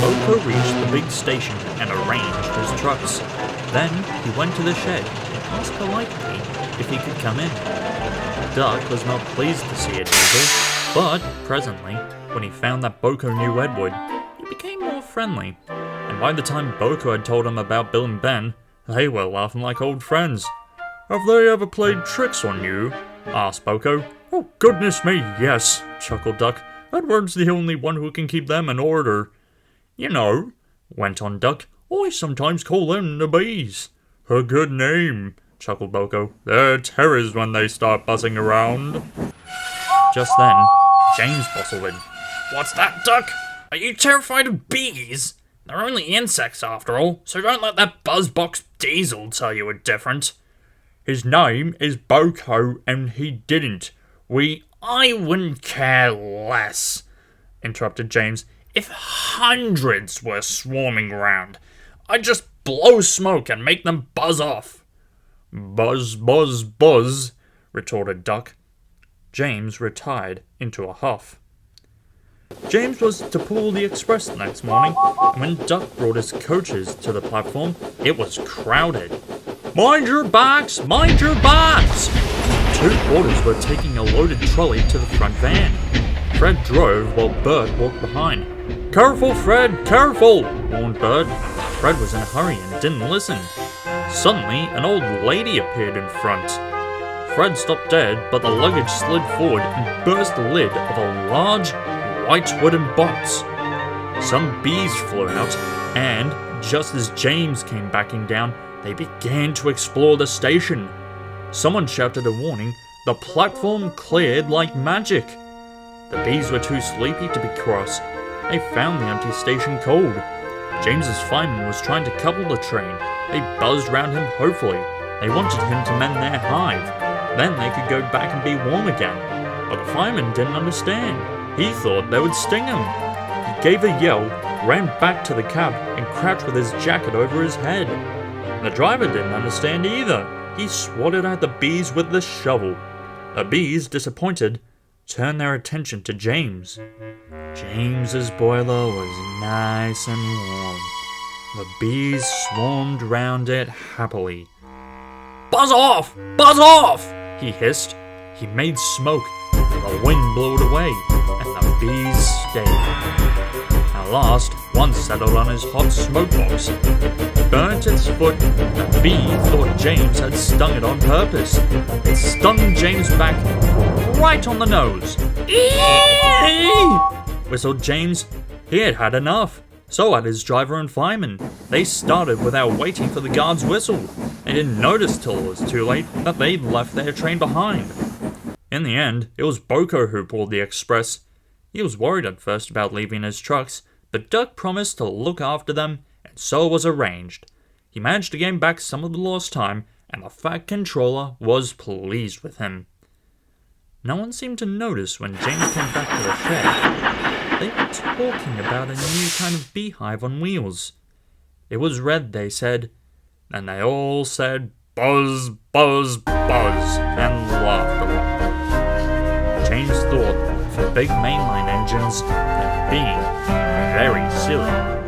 BoCo reached the big station and arranged his trucks. Then he went to the shed and asked politely if he could come in. Duck was not pleased to see a diesel, but presently, when he found that BoCo knew Edward, he became more friendly. And by the time BoCo had told him about Bill and Ben, they were laughing like old friends. "Have they ever played tricks on you?" asked BoCo. "Oh, goodness me, yes," chuckled Duck. "Edward's the only one who can keep them in order." "You know," went on Duck, "I sometimes call them the bees." "A good name," chuckled BoCo. "They're terrors when they start buzzing around." Just then, James bustled in. "What's that, Duck? Are you terrified of bees? They're only insects after all, so don't let that buzzbox Diesel tell you we're different." "His name is BoCo and he didn't. I wouldn't care less," interrupted James. "If hundreds were swarming around, I'd just blow smoke and make them buzz off." "Buzz, buzz, buzz," retorted Duck. James retired into a huff. James was to pull the express the next morning, and when Duck brought his coaches to the platform, it was crowded. "Mind your backs! Mind your backs!" Two porters were taking a loaded trolley to the front van. Fred drove while Bert walked behind. "Careful, Fred, careful!" warned Bert. Fred was in a hurry and didn't listen. Suddenly, an old lady appeared in front. Fred stopped dead, but the luggage slid forward and burst the lid of a large, white wooden box. Some bees flew out, and just as James came backing down, they began to explore the station. Someone shouted a warning. The platform cleared like magic. The bees were too sleepy to be cross. They found the empty station cold. James's fireman was trying to couple the train. They buzzed round him hopefully. They wanted him to mend their hive. Then they could go back and be warm again. But the fireman didn't understand. He thought they would sting him. He gave a yell, ran back to the cab, and crouched with his jacket over his head. The driver didn't understand either. He swatted at the bees with the shovel. The bees, disappointed, turned their attention to James. James's boiler was nice and warm. The bees swarmed round it happily. "Buzz off! Buzz off!" he hissed. He made smoke. The wind blew it away, and the bees stayed. At last, one settled on his hot smoke box. It burnt its foot. The bee thought James had stung it on purpose. It stung James back right on the nose. "Eee!" whistled James. He had had enough. So had his driver and fireman. They started without waiting for the guard's whistle. They didn't notice till it was too late that they'd left their train behind. In the end, it was BoCo who pulled the express. He was worried at first about leaving his trucks, but Duck promised to look after them, and so it was arranged. He managed to gain back some of the lost time, and the fat controller was pleased with him. No one seemed to notice when James came back to the shed. They were talking about a new kind of beehive on wheels. It was red, they said, and they all said buzz, buzz, buzz, and laughed a lot. James thought for big mainline engines, they're being very silly.